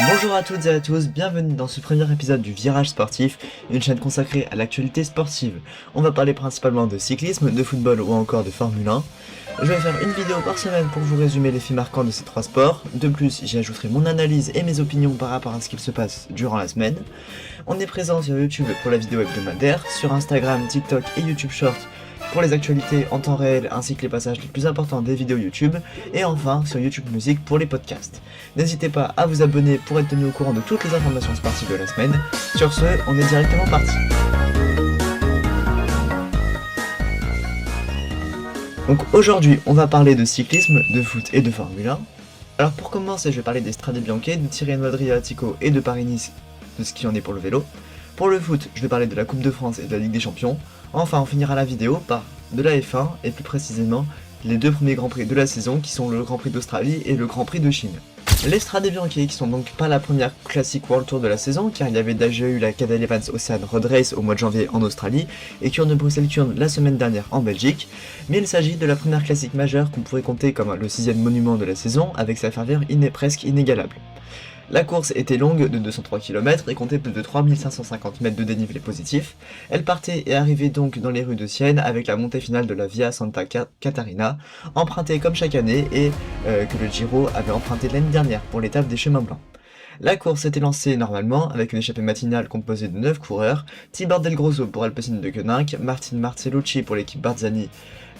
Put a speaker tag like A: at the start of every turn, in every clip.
A: Bonjour à toutes et à tous, bienvenue dans ce premier épisode du Virage Sportif, une chaîne consacrée à l'actualité sportive. On va parler principalement de cyclisme, de football ou encore de Formule 1. Je vais faire une vidéo par semaine pour vous résumer les faits marquants de ces trois sports. De plus, j'y ajouterai mon analyse et mes opinions par rapport à ce qu'il se passe durant la semaine. On est présent sur YouTube pour la vidéo hebdomadaire, sur Instagram, TikTok et YouTube Short pour les actualités en temps réel ainsi que les passages les plus importants des vidéos YouTube, et enfin sur YouTube Music pour les podcasts. N'hésitez pas à vous abonner pour être tenu au courant de toutes les informations sportives de la semaine. Sur ce, on est directement parti. Donc aujourd'hui, on va parler de cyclisme, de foot et de Formule 1. Alors pour commencer, je vais parler des Strade Bianche, de Tirreno Adriatico et de Paris-Nice, de ce qui en est pour le vélo. Pour le foot, je vais parler de la Coupe de France et de la Ligue des Champions. Enfin, on finira la vidéo par de la F1 et plus précisément les deux premiers Grands Prix de la saison qui sont le Grand Prix d'Australie et le Grand Prix de Chine. Les Strade Bianche qui sont donc pas la première classique World Tour de la saison car il y avait déjà eu la Cadel Evans Ocean Road Race au mois de janvier en Australie et Kuurne-Bruxelles-Kuurne la semaine dernière en Belgique, mais il s'agit de la première classique majeure qu'on pourrait compter comme le 6e monument de la saison avec sa ferveur presque inégalable. La course était longue de 203 km et comptait plus de 3550 mètres de dénivelé positif. Elle partait et arrivait donc dans les rues de Sienne avec la montée finale de la Via Santa Catarina, empruntée comme chaque année et que le Giro avait emprunté l'année dernière pour l'étape des chemins blancs. La course était lancée normalement avec une échappée matinale composée de 9 coureurs, Tibor Del Grosso pour Alpecin de Koenig, Martin Marcellucci pour l'équipe Barzani,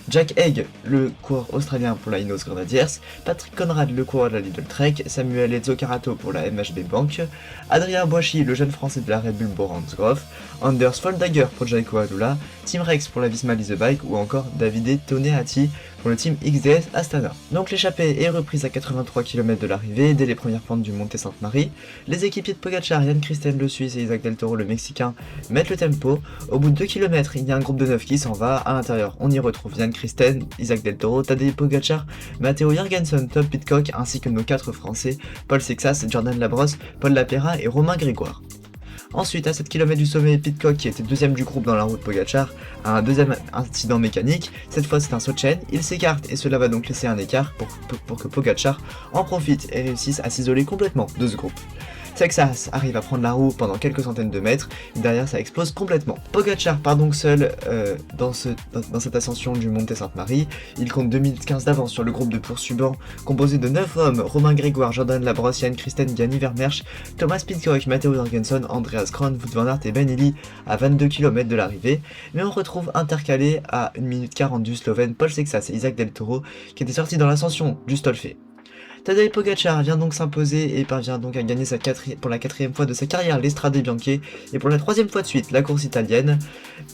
A: Jack Haig, le coureur australien pour la Ineos Grenadiers, Patrick Conrad, le coureur de la Lidl Trek, Samuel Ezzocarato pour la MHB Bank, Adrien Boissy, le jeune français de la Red Bull Bora-Hansgrohe, Anders Foldager pour Jayco Alula, Tim Rex pour la Visma Lease Bike ou encore Davide Toneati pour le team XDS Astana. Donc l'échappée est reprise à 83 km de l'arrivée dès les premières pentes du Monte Sainte-Marie. Les équipiers de Pogacar, Jan Christen le Suisse et Isaac Del Toro le Mexicain mettent le tempo. Au bout de 2 km, il y a un groupe de 9 qui s'en va. À l'intérieur, on y retrouve Jan Christen, Isaac Del Toro, Tadej Pogacar, Matteo Jorgensen, Tom Pidcock ainsi que nos 4 Français, Paul Sexas, Jordan Labrosse, Paul Lapera et Romain Grégoire. Ensuite, à 7 km du sommet, Pidcock, qui était deuxième du groupe dans la route Pogacar, a un deuxième incident mécanique. Cette fois, c'est un saut de chaîne. Il s'écarte et cela va donc laisser un écart pour que Pogacar en profite et réussisse à s'isoler complètement de ce groupe. Texas arrive à prendre la roue pendant quelques centaines de mètres, et derrière ça explose complètement. Pogacar part donc seul dans cette ascension du Monte Sainte-Marie. Il compte 2 minutes 15 d'avance sur le groupe de poursuivants composé de 9 hommes, Romain Grégoire, Jordan Labrosse, Jan Christen, Gianni Vermeersch, Thomas Pidcock, Matteo Jorgensen, Andreas Kron, Wout van Aert et Ben Illy à 22 km de l'arrivée, mais on retrouve intercalé à 1 minute 40 du Slovène Paul Sexas et Isaac Del Toro qui étaient sortis dans l'ascension du Stolfe. Tadej Pogacar vient donc s'imposer et parvient donc à gagner pour la 4e fois de sa carrière les Strade Bianche et pour la 3e fois de suite la course italienne.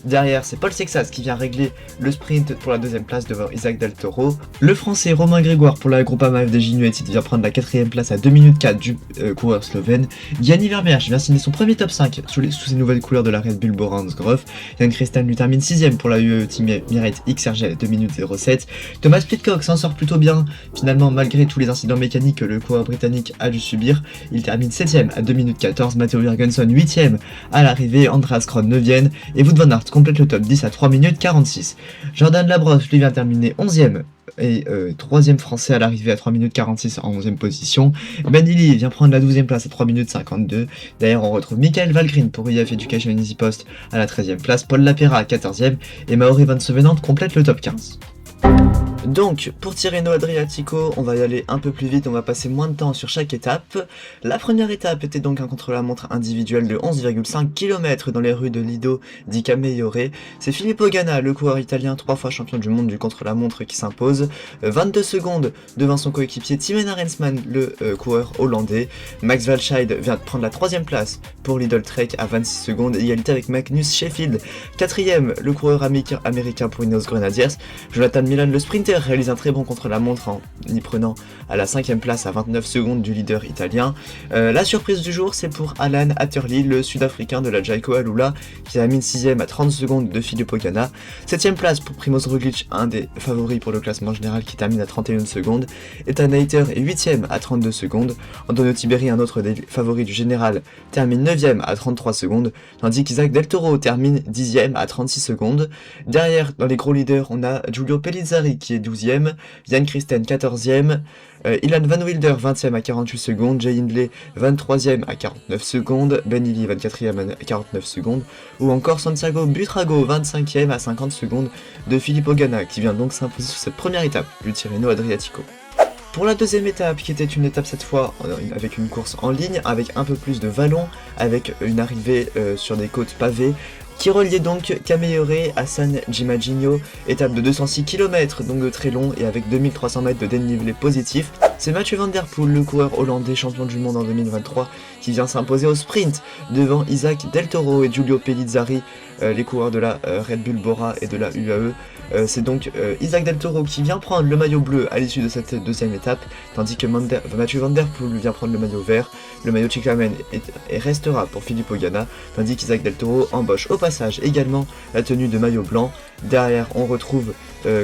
A: Derrière, c'est Paul Sexas qui vient régler le sprint pour la 2e place devant Isaac Del Toro. Le français Romain Grégoire pour la Groupama FDJ United vient prendre la 4e place à 2 minutes 4 du coureur slovène. Gianni Vermeersch vient signer son premier top 5 sous ses nouvelles couleurs de la Red Bull Bora-Hansgrohe. Jan Christen lui termine 6e pour la UAE Team Emirates XRG à 2 minutes 07. Thomas Pidcock s'en sort plutôt bien finalement malgré tous les incidents mécanique que le coureur britannique a dû subir. Il termine 7ème à 2 minutes 14, Matteo Jorgensen 8ème à l'arrivée, Andreas Kron 9ème et Wout van Aert complète le top 10 à 3 minutes 46. Jordan Labrosse lui vient terminer 11ème et 3ème français à l'arrivée à 3 minutes 46 en 11ème position. Ben Illy vient prendre la 12ème place à 3 minutes 52. D'ailleurs on retrouve Michael Valgren pour IF Education Easy Post à la 13ème place, Paul Lapera à 14ème et Mauri Van Sevenant complète le top 15. Donc, pour Tirreno Adriatico, on va y aller un peu plus vite, on va passer moins de temps sur chaque étape. La première étape était donc un contre-la-montre individuel de 11,5 km dans les rues de Lido di Camaiore. C'est Filippo Ganna, le coureur italien 3 fois champion du monde du contre-la-montre qui s'impose. 22 secondes devant son coéquipier Thymen Arensman, le coureur hollandais. Max Walscheid vient de prendre la 3ème place pour Lidl Trek à 26 secondes, égalité avec Magnus Sheffield. 4ème, le coureur américain pour Ineos Grenadiers. Jonathan Milan, le sprinter, réalise un très bon contre-la-montre en y prenant à la 5ème place à 29 secondes du leader italien. La surprise du jour, c'est pour Alan Hatterley, le sud-africain de la Jayco Alula, qui termine 6ème à 30 secondes de Filippo Ganna. 7ème place pour Primoz Roglic, un des favoris pour le classement général qui termine à 31 secondes. Ethan Hayter est 8ème à 32 secondes. Antonio Tiberi, un autre des favoris du général, termine 9ème à 33 secondes, tandis qu'Isaac Del Toro termine 10ème à 36 secondes. Derrière, dans les gros leaders, on a Giulio Pellizzari qui est 12e, Jan Christen 14e, Ilan Van Wilder 20e à 48 secondes, Jay Hindley 23e à 49 secondes, Ben Illy 24e à 49 secondes, ou encore Santiago Buitrago 25e à 50 secondes de Filippo Ganna, qui vient donc s'imposer sur cette première étape du Tirreno Adriatico. Pour la deuxième étape, qui était une étape cette fois avec une course en ligne, avec un peu plus de vallon, avec une arrivée sur des côtes pavées, qui reliait donc Camaiore à San Gimignano, étape de 206 km, donc de très long et avec 2300 mètres de dénivelé positif. C'est Mathieu Van Der Poel, le coureur hollandais champion du monde en 2023, qui vient s'imposer au sprint devant Isaac Del Toro et Giulio Pellizzari, les coureurs de la Red Bull Bora et de la UAE. C'est donc Isaac Del Toro qui vient prendre le maillot bleu à l'issue de cette deuxième étape, tandis que Mathieu Van Der Poel vient prendre le maillot vert. Le maillot Cyclamen et restera pour Filippo Ganna, tandis qu'Isaac Del Toro embauche au passage également la tenue de maillot blanc. Derrière, on retrouve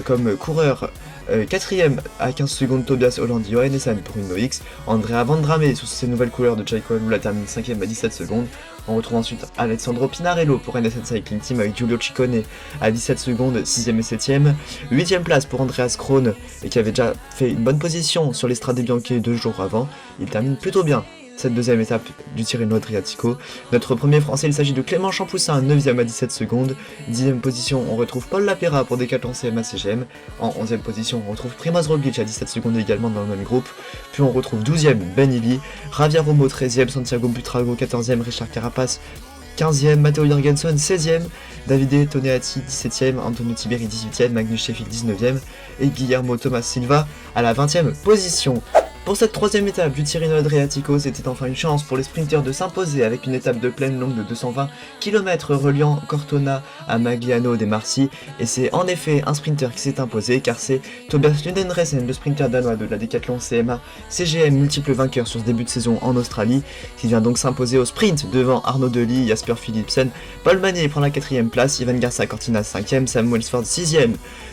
A: comme coureur 4ème à 15 secondes Tobias Holland, Johannesson pour une X. Andrea Vendrame sur ses nouvelles couleurs de Jayco Alula termine 5ème à 17 secondes. On retrouve ensuite Alessandro Pinarello pour NSN Cycling Team avec Giulio Ciccone à 17 secondes, 6ème et 7ème. 8ème place pour Andreas Kron, et qui avait déjà fait une bonne position sur l'Estrade Bianche 2 jours avant. Il termine plutôt bien cette deuxième étape du Tirreno Adriatico. Notre premier français, il s'agit de Clément Champoussin, 9ème à 17 secondes. 10ème position, on retrouve Paul Lapera pour Decathlon CMA CGM. En 11ème position, on retrouve Primoz Roglic à 17 secondes également dans le même groupe. Puis on retrouve 12ème Ben Illy, Javier Romo 13ème, Santiago Buitrago 14ème, Richard Carapace 15ème, Matteo Jorgensen 16ème, Davide Toneati 17ème, Antonio Tiberi 18ème, Magnus Sheffield 19ème et Guillermo Thomas Silva à la 20ème position. Pour cette troisième étape du Tirreno Adriatico, c'était enfin une chance pour les sprinters de s'imposer avec une étape de plaine longue de 220 km reliant Cortona à Magliano dei Marsi, et c'est en effet un sprinter qui s'est imposé car c'est Tobias Lundenresen, le sprinter danois de la Decathlon CMA CGM, multiple vainqueur sur ce début de saison en Australie, qui vient donc s'imposer au sprint devant Arnaud Delis, Jasper Philipsen. Paul Magnier prend la 4ème place, Ivan Garcia Cortina 5ème, Sam Welsford 6ème.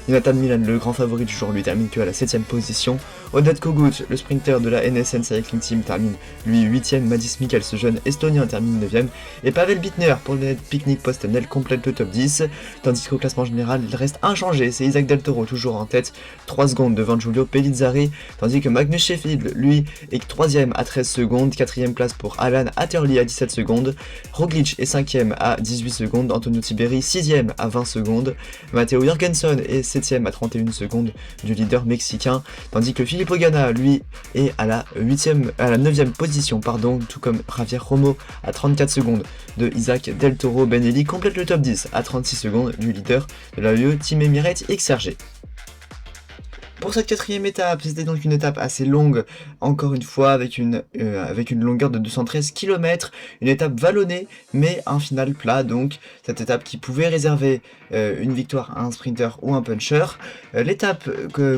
A: Jonathan Milan, le grand favori du jour, lui termine que à la 7ème position. Oded Kogut, le sprinter de la NSN Cycling Team, termine lui 8ème. Madis Mikkel, ce jeune estonien, termine 9ème. Et Pavel Bittner pour le Picnic Postenel complète le top 10. Tandis qu'au classement général, il reste inchangé. C'est Isaac Del Toro toujours en tête, 3 secondes devant Giulio Pellizzari. Tandis que Magnus Sheffield, lui, est 3ème à 13 secondes. 4ème place pour Alan Atterley à 17 secondes. Roglic est 5ème à 18 secondes. Antonio Tiberi 6ème à 20 secondes. Matteo Jorgensen est 7ème à 31 secondes du leader mexicain. Tandis que Filippo Ganna, lui, est à la 9ème position, tout comme Javier Romo à 34 secondes de Isaac Del Toro. Ben Illy complète le top 10 à 36 secondes du leader de la UE Team Emirates XRG. Pour cette quatrième étape, c'était donc une étape assez longue, encore une fois, avec une longueur de 213 km, une étape vallonnée, mais un final plat, donc cette étape qui pouvait réserver une victoire à un sprinter ou un puncher. L'étape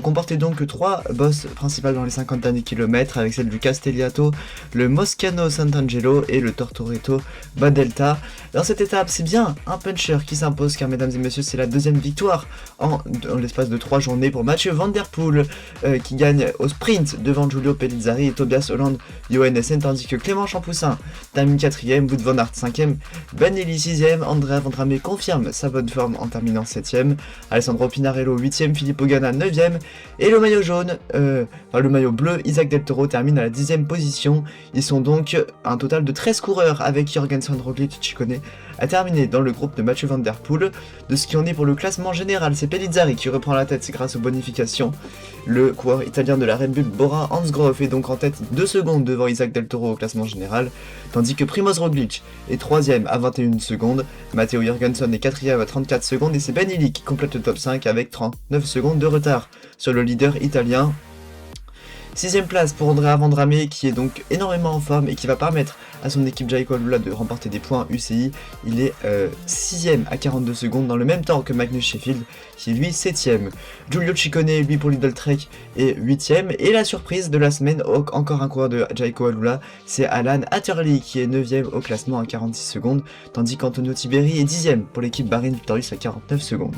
A: comportait donc 3 bosses principales dans les 50 derniers kilomètres, avec celle du Castelliato, le Moscano Sant'Angelo et le Tortoreto Badelta. Dans cette étape, c'est bien un puncher qui s'impose, car mesdames et messieurs, c'est la deuxième victoire en l'espace de 3 journées pour Mathieu Van Der Poel, qui gagne au sprint devant Giulio Pellizzari et Tobias Holland, Johannesson, tandis que Clément Champoussin termine 4ème, Wout van Aert 5ème, Ben Illy 6ème, Andrea Vendrame confirme sa bonne forme en terminant 7ème, Alessandro Pinarello 8ème, Filippo Ganna 9ème, et le maillot jaune, le maillot bleu, Isaac Del Toro termine à la 10ème position. Ils sont donc un total de 13 coureurs avec Jorgensen, Roglic, Ciccone à terminer dans le groupe de Mathieu Van Der Poel. De ce qui en est pour le classement général, c'est Pellizzari qui reprend la tête grâce aux bonifications. Le coureur italien de la Red Bull Bora Hansgrohe est donc en tête 2 secondes devant Isaac Del Toro au classement général, tandis que Primoz Roglic est 3ème à 21 secondes, Matteo Jorgensen est 4ème à 34 secondes et c'est Ben Illy qui complète le top 5 avec 39 secondes de retard sur le leader italien. 6ème place pour Andrea Vendrame, qui est donc énormément en forme et qui va permettre à son équipe Jayco Alula de remporter des points UCI. Il est 6ème à 42 secondes dans le même temps que Magnus Sheffield, qui est lui 7ème. Giulio Ciccone, lui pour Lidl Trek, est 8ème. Et la surprise de la semaine, encore un coureur de Jayco Alula, c'est Alan Atterley qui est 9ème au classement à 46 secondes, tandis qu'Antonio Tiberi est 10ème pour l'équipe Bahrain Victorious à 49 secondes.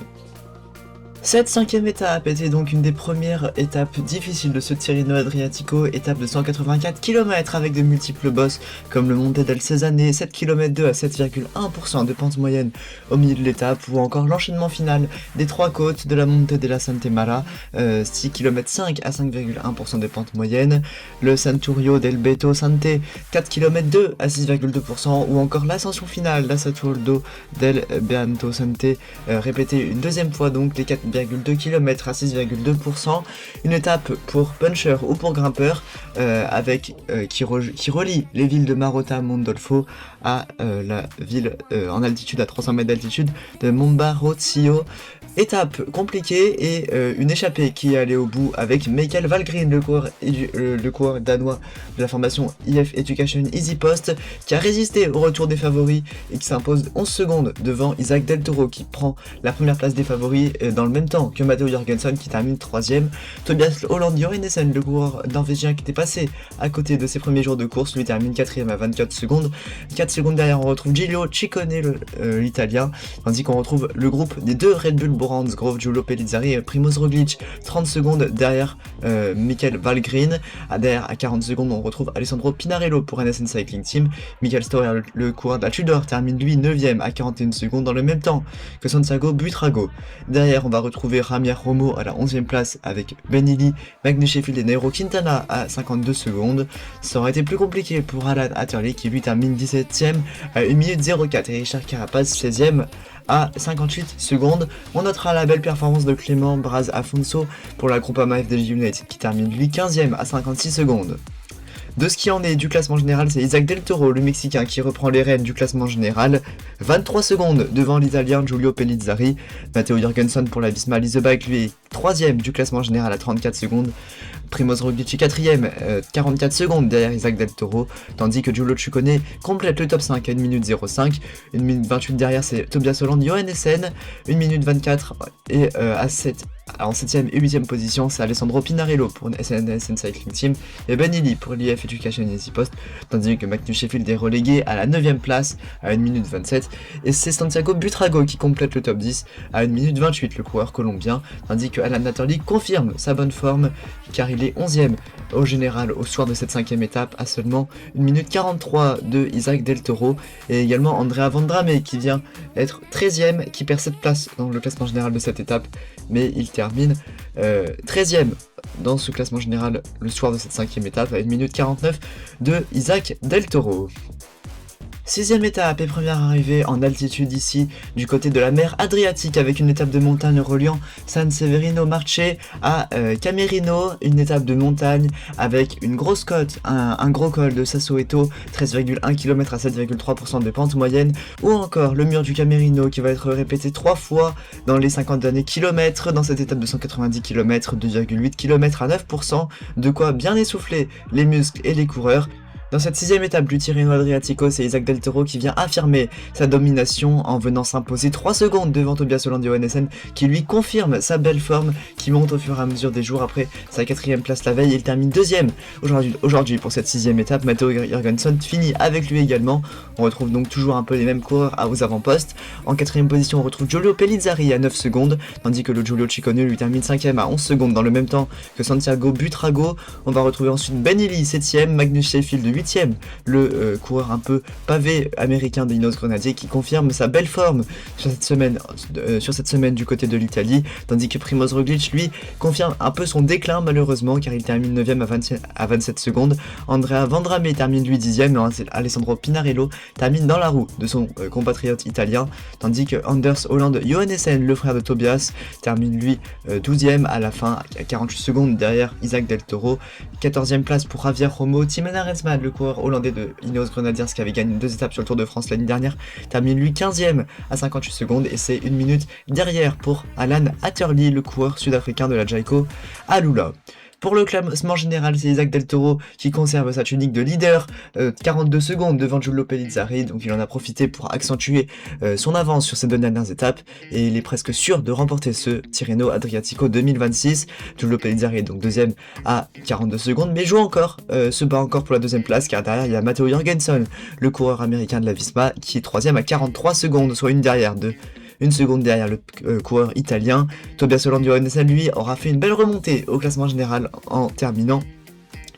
A: Cette cinquième étape était donc une des premières étapes difficiles de ce Tirreno Adriatico, étape de 184 km avec de multiples bosses comme le Monte del Cesane, 7 km 2 à 7,1% de pente moyenne au milieu de l'étape, ou encore l'enchaînement final des trois côtes de la Monte della Santemara, 6 km 5 à 5,1% de pente moyenne, le Santurio del Beto Sante, 4 km 2 à 6,2%, ou encore l'ascension finale, la Satuoldo del Beanto Sante, répétée une deuxième fois donc les 4,2 km à 6,2%, une étape pour puncher ou pour grimpeur qui relie les villes de Marotta Mondolfo à la ville en altitude à 300 mètres d'altitude de Monbaroccio. Étape compliquée et une échappée qui est allée au bout avec Michael Valgren, le coureur danois de la formation IF Education Easy Post, qui a résisté au retour des favoris et qui s'impose 11 secondes devant Isaac Del Toro, qui prend la première place des favoris dans le même temps que Matteo Jorgensen qui termine 3ème. Tobias Holland Johannessen, le coureur norvégien qui était passé à côté de ses premiers jours de course, lui termine 4ème à 24 secondes. 4 secondes derrière on retrouve Giulio Ciccone, l'italien, tandis qu'on retrouve le groupe des deux Red Bull Brands Grove, Giulio Pellizzari et Primoz Roglic, 30 secondes derrière Michael Valgren. Derrière à 40 secondes on retrouve Alessandro Pinarello pour NSN Cycling Team. Michael Storer, le coureur de la Tudor, termine lui 9ème à 41 secondes dans le même temps que Santiago Buitrago. Derrière on va retrouver Ramier Romo à la 11ème place avec Benili, Magnus Sheffield et Nairo Quintana à 52 secondes. Ça aurait été plus compliqué pour Alan Hatterley qui lui termine 17ème à 1 minute 04 et Richard Carapaz 16ème à 58 secondes. On notera la belle performance de Clément Braz Afonso pour la Groupama FDJ United qui termine lui 15ème à 56 secondes. De ce qui en est du classement général, c'est Isaac Del Toro, le Mexicain, qui reprend les rênes du classement général, 23 secondes devant l'Italien Giulio Pellizzari. Matteo Jorgensen pour la Visma Leasebike, lui est 3ème du classement général à 34 secondes. Primoz Roglic 4ème, 44 secondes derrière Isaac Del Toro, tandis que Giulio Ciccone complète le top 5 à 1 minute 05, 1 minute 28 derrière c'est Tobias Holland Johannessen, 1 minute 24 et en 7ème et 8ème position c'est Alessandro Pinarello pour SNSN Cycling Team et Benili pour l'IF Education Easy Post, tandis que Magnus Sheffield est relégué à la 9ème place à 1 minute 27 et c'est Santiago Buitrago qui complète le top 10 à 1 minute 28, le coureur colombien, tandis que Alan Hatterley confirme sa bonne forme car il est 11ème au général au soir de cette 5ème étape à seulement 1 minute 43 de Isaac Del Toro, et également Andrea Vendrame qui vient être 13ème, qui perd cette place dans le classement général de cette étape, mais il termine 13ème dans ce classement général le soir de cette 5ème étape à 1 minute 49 de Isaac Del Toro. 6ème étape et première arrivée en altitude ici du côté de la mer Adriatique avec une étape de montagne reliant San Severino Marche à Camerino, une étape de montagne avec une grosse côte, un gros col de Sassoeto, 13,1 km à 7,3% de pente moyenne, ou encore le mur du Camerino qui va être répété 3 fois dans les 50 derniers kilomètres dans cette étape de 190 km, 2,8 km à 9%, de quoi bien essouffler les muscles et les coureurs. Dans cette 6ème étape du Tirreno Adriatico, c'est Isaac Del Toro qui vient affirmer sa domination en venant s'imposer 3 secondes devant Tobias Holland Johannessen qui lui confirme sa belle forme qui monte au fur et à mesure des jours après sa 4ème place la veille. Il termine 2ème aujourd'hui pour cette 6ème étape. Matteo Jorgensen finit avec lui également. On retrouve donc toujours un peu les mêmes coureurs aux avant-postes. En 4ème position, on retrouve Giulio Pellizzari à 9 secondes, tandis que le Giulio Ciccone lui termine 5ème à 11 secondes dans le même temps que Santiago Buitrago. On va retrouver ensuite Benili 7ème, Magnus Sheffield 8ème, le coureur un peu pavé américain des Ineos Grenadiers qui confirme sa belle forme sur cette semaine du côté de l'Italie, tandis que Primoz Roglic lui confirme un peu son déclin malheureusement car il termine 9ème à 27 secondes. Andrea Vendrame termine lui 10ème et Alessandro Pinarello termine dans la roue de son compatriote italien, tandis que Anders Holland Johannessen, le frère de Tobias, termine lui 12ème à la fin à 48 secondes derrière Isaac Del Toro. 14ème place pour Javier Romo. Timon Arensman, le coureur hollandais de Ineos Grenadiers qui avait gagné 2 étapes sur le Tour de France l'année dernière, termine lui 15ème à 58 secondes et c'est 1 minute derrière pour Alan Hatterley, le coureur sud-africain de la Jayco Alula. Pour le classement général, c'est Isaac Del Toro qui conserve sa tunique de leader, 42 secondes devant Giulio Pellizzari, donc il en a profité pour accentuer son avance sur ces 2 dernières étapes, et il est presque sûr de remporter ce Tirreno Adriatico 2026. Giulio Pellizzari est donc 2ème à 42 secondes, mais se bat encore pour la 2ème place, car derrière il y a Matteo Jorgensen, le coureur américain de la Visma, qui est 3ème à 43 secondes, soit une derrière de 1 seconde derrière le coureur italien. Tobias Holland-Johannessen, lui, aura fait une belle remontée au classement général en terminant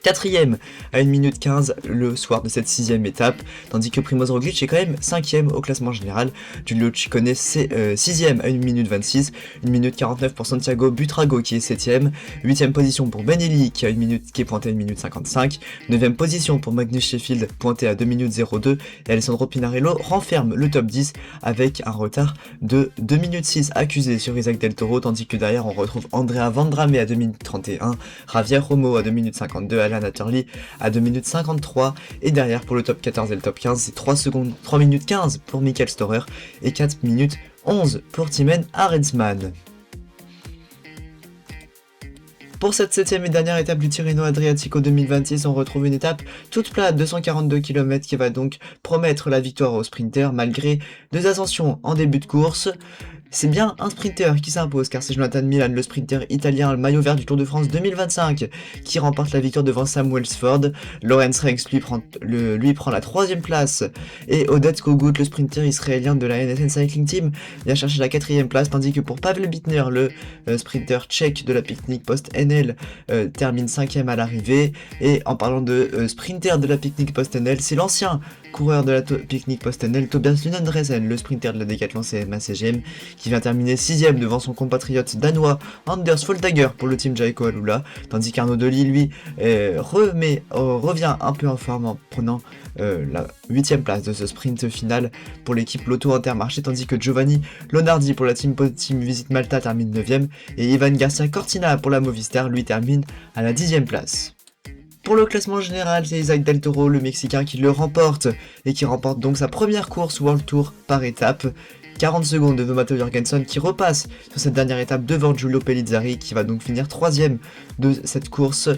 A: 4ème à 1 minute 15 le soir de cette 6ème étape, tandis que Primoz Roglic est quand même 5ème au classement général. Giulio Ciccone c'est 6ème à 1 minute 26, 1 minute 49 pour Santiago Buitrago qui est 7ème, 8ème position pour Benelli qui est pointé à 1 minute 55, 9ème position pour Magnus Sheffield pointé à 2 minutes 02, et Alessandro Pinarello renferme le top 10 avec un retard de 2 minutes 6 accusé sur Isaac Del Toro, tandis que derrière on retrouve Andrea Vendrame à 2 minutes 31, Javier Romo à 2 minutes 52, Alan Atterley à 2 minutes 53, et derrière pour le top 14 et le top 15 c'est 3 minutes 15 pour Michael Storer et 4 minutes 11 pour Timen Arensman. Pour cette 7ème et dernière étape du Tirreno Adriatico 2026, on retrouve une étape toute plate de 142 km qui va donc promettre la victoire aux sprinters malgré 2 ascensions en début de course. C'est bien un sprinter qui s'impose car c'est Jonathan Milan, le sprinter italien, le maillot vert du Tour de France 2025, qui remporte la victoire devant Sam Welsford. Lorenz Rex lui prend la 3ème place et Odette Kogut, le sprinter israélien de la NSN Cycling Team, vient chercher la 4ème place, tandis que pour Pavel Bittner, le sprinter tchèque de la Picnic Post NL, termine 5ème à l'arrivée. Et en parlant de sprinter de la Picnic Post NL, c'est l'ancien coureur de la Picnic Post NL, Tobias Lundgren, le sprinter de la Decathlon CMA CGM, qui vient terminer 6ème devant son compatriote danois Anders Foldager pour le team Jayco Alula, tandis qu'Arnaud Delis lui revient un peu en forme en prenant la 8ème place de ce sprint final pour l'équipe Lotto Intermarché, tandis que Giovanni Lonardi pour la team Visit Malta termine 9ème et Ivan Garcia Cortina pour la Movistar lui termine à la 10ème place. Pour le classement général, c'est Isaac Del Toro, le Mexicain, qui le remporte, et qui remporte donc sa première course World Tour par étape. 40 secondes devant Matteo Jorgensen qui repasse sur cette dernière étape devant Giulio Pellizzari, qui va donc finir 3ème de cette course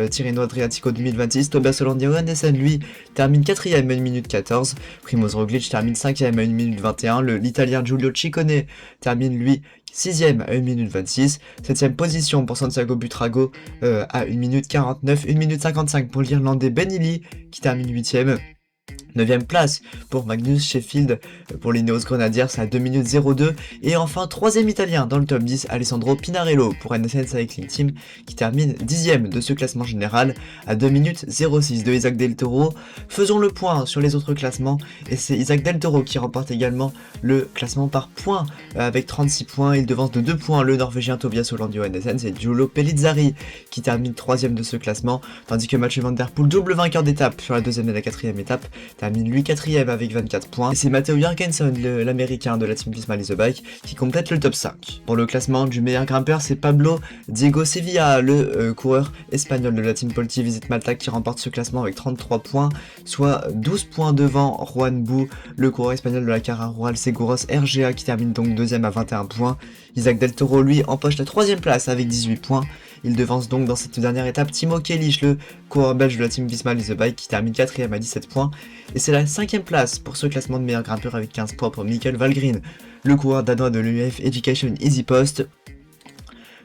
A: Tirreno Adriatico 2026. Tobias Holland-Johannessen lui termine 4ème à 1 minute 14, Primoz Roglic termine 5ème à 1 minute 21, l'Italien Giulio Ciccone termine lui 6ème à 1 minute 26, 7ème position pour Santiago Buitrago à 1 minute 49, 1 minute 55 pour l'Irlandais Benelli qui termine 8ème. 9ème place pour Magnus Sheffield pour les Neos Grenadiers à 2 minutes 02, et enfin 3ème italien dans le top 10, Alessandro Pinarello pour NSN Cycling Team qui termine 10ème de ce classement général à 2 minutes 06 de Isaac Del Toro. Faisons le point sur les autres classements, et c'est Isaac Del Toro qui remporte également le classement par points avec 36 points. Il devance de 2 points le Norvégien Tobias Holland-Johannessen. C'est Giulio Pellizzari qui termine 3ème de ce classement, tandis que Mathieu Van Der Poel, double vainqueur d'étape sur la 2ème et la 4ème étape, termine lui 4ème avec 24 points, et c'est Matteo Jorgensen, l'américain de la Team Visma Lease a Bike, qui complète le top 5. Pour le classement du meilleur grimpeur, c'est Pablo Diego Sevilla, le coureur espagnol de la Team Polti Visit Malta, qui remporte ce classement avec 33 points, soit 12 points devant Juan Bou, le coureur espagnol de la Cara Rural Seguros RGA, qui termine donc 2ème à 21 points. Isaac Del Toro lui empoche la 3ème place avec 18 points. Il devance donc dans cette dernière étape Timo Kellich, le coureur belge de la Team Visma Lease a Bike, qui termine 4ème à 17 points. Et c'est la 5ème place pour ce classement de meilleur grimpeur avec 15 points pour Michael Valgren, le coureur danois de l'UF Education Easy Post.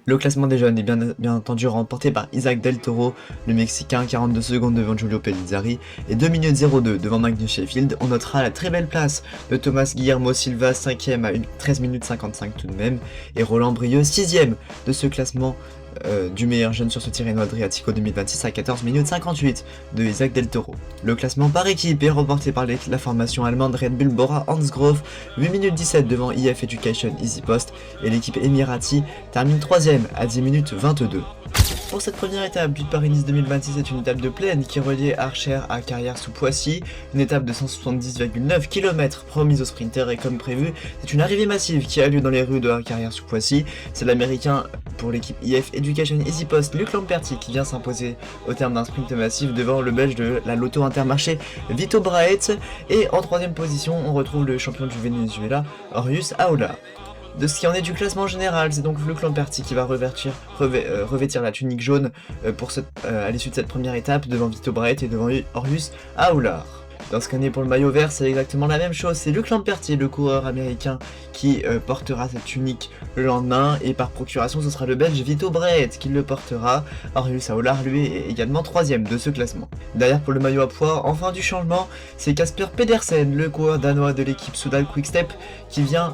A: Le classement des jeunes est bien entendu remporté par Isaac Del Toro, le Mexicain, 42 secondes devant Giulio Pellizzari et 2 minutes 02 devant Magnus Sheffield. On notera la très belle place de Thomas Guillermo Silva, 5ème à 13 minutes 55 tout de même, et Roland Brieux, 6ème de ce classement du meilleur jeune sur ce Tirreno Adriatico 2026 à 14 minutes 58 de Isaac Del Toro. Le classement par équipe est remporté par la formation allemande Red Bull Bora Hansgrohe, 8 minutes 17 devant IF Education Easy Post, et l'équipe Emirati termine 3ème à 10 minutes 22. Pour cette première étape du Paris-Nice 2026, c'est une étape de plaine qui reliait Archer à Carrières-sous-Poissy, une étape de 170,9 km promise aux sprinters, et comme prévu, c'est une arrivée massive qui a lieu dans les rues de Carrières-sous-Poissy. C'est l'américain pour l'équipe IF Education Easy Post, Luc Lamperti, qui vient s'imposer au terme d'un sprint massif devant le belge de la Lotto Intermarché Vito Braet, et en 3ème position on retrouve le champion du Venezuela, Orius Aola. De ce qui en est du classement général, c'est donc Luc Lamperti qui va revêtir la tunique jaune à l'issue de cette première étape devant Vito Braet et devant Orius Aolar. Dans ce qu'en est pour le maillot vert, c'est exactement la même chose, c'est Luc Lamperti, le coureur américain, qui portera cette tunique le lendemain, et par procuration ce sera le Belge Vito Braet qui le portera. Orius Aolar lui est également 3ème de ce classement. Derrière pour le maillot à poids, enfin du changement, c'est Kasper Pedersen, le coureur danois de l'équipe Soudal Quick-Step, qui vient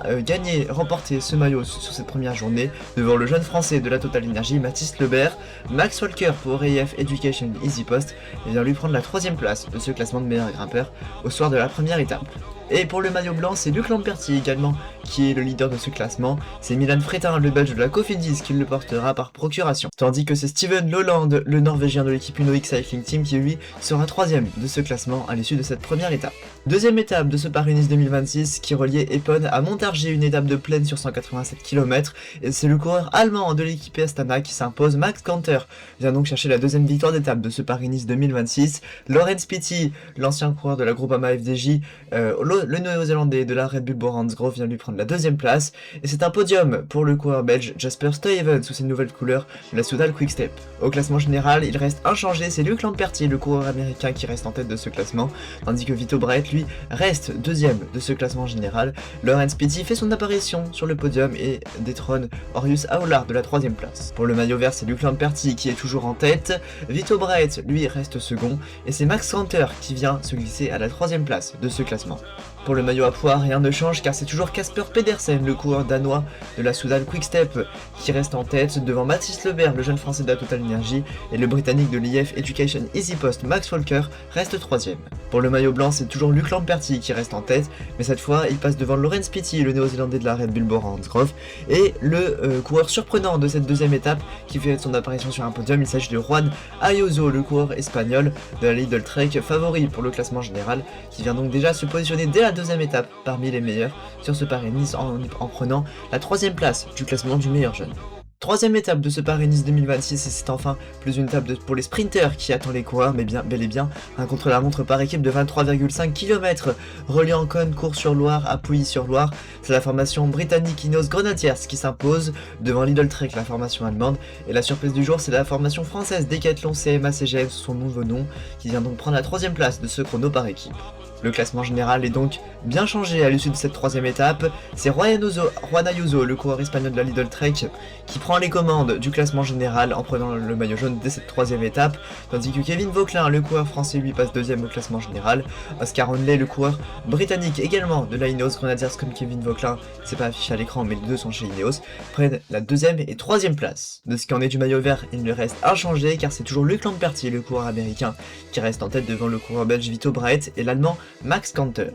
A: remporter ce maillot sur cette première journée devant le jeune français de la Total Energy Mathis Lebert. Max Walker pour AF Education Easy Post vient lui prendre la 3ème place de ce classement de meilleur grimpeur au soir de la première étape. Et pour le maillot blanc, c'est Luc Lamperti également qui est le leader de ce classement. C'est Milan Fretin, le belge de la Cofidis, qui le portera par procuration. Tandis que c'est Steven Lolland, le norvégien de l'équipe Uno X Cycling Team, qui lui sera 3ème de ce classement à l'issue de cette première étape. Deuxième étape de ce Paris-Nice 2026 qui reliait Epon à Montargis, une étape de plaine sur 187 km. Et c'est le coureur allemand de l'équipe Astana qui s'impose. Max Kanter vient donc chercher la 2ème victoire d'étape de ce Paris-Nice 2026. Laurens Pitty, l'ancien coureur de la Groupama FDJ, le néo-zélandais de la Red Bull Boransgrove, vient lui prendre la 2ème place. Et c'est un podium pour le coureur belge Jasper Stuyven sous ses nouvelles couleurs de la Soudal Quick-Step. Au classement général, il reste inchangé, c'est Luc Lamperti, le coureur américain, qui reste en tête de ce classement, tandis que Vito Braet, lui, reste 2ème de ce classement général. Laurens Pitty fait son apparition sur le podium et détrône Orius Aolar de la 3ème place. Pour le maillot vert, c'est Luc Lamperti qui est toujours en tête. Vito Braet, lui, reste second, et c'est Max Kanter qui vient se glisser à la 3ème place de ce classement. Pour le maillot à poids, rien ne change car c'est toujours Kasper Pedersen, le coureur danois de la Soudal Quick-Step, qui reste en tête devant Mathis Lebert, le jeune français de la Total Energy, et le britannique de l'IF Education Easy Post, Max Walker, reste 3ème. Pour le maillot blanc, c'est toujours Luc Lamperti qui reste en tête, mais cette fois il passe devant Laurens Pitty, le néo-zélandais de la Red Bull Boransgrove, et le coureur surprenant de cette 2ème étape qui fait son apparition sur un podium, il s'agit de Juan Ayuso, le coureur espagnol de la Lidl Trek, favori pour le classement général, qui vient donc déjà se positionner dès la 2ème étape parmi les meilleurs sur ce Paris-Nice en prenant la 3ème place du classement du meilleur jeune. 3ème étape de ce Paris-Nice 2026, et c'est enfin plus une étape pour les sprinters qui attend les coureurs, mais bel et bien un contre-la-montre par équipe de 23,5 km reliant Cône, Cours-sur-Loire à Pouilly-sur-Loire. C'est la formation britannique Ineos Grenadiers qui s'impose devant Lidl Trek, la formation allemande, et la surprise du jour, c'est la formation française Decathlon CMA CGM sous son nouveau nom, qui vient donc prendre la 3ème place de ce chrono par équipe. Le classement général est donc bien changé à l'issue de cette 3ème étape. C'est Juan Ayuso, le coureur espagnol de la Lidl Trek, qui prend les commandes du classement général en prenant le maillot jaune dès cette 3ème étape, tandis que Kevin Vauquelin, le coureur français, lui passe 2ème au classement général. Oscar Onley, le coureur britannique également de la Ineos Grenadiers comme Kevin Vauquelin, c'est pas affiché à l'écran mais les deux sont chez Ineos, prennent la 2ème et 3ème place. De ce qui en est du maillot vert, il ne reste inchangé car c'est toujours Luc Lamperti, le coureur américain, qui reste en tête devant le coureur belge Vito Braet et l'allemand Max Kanter.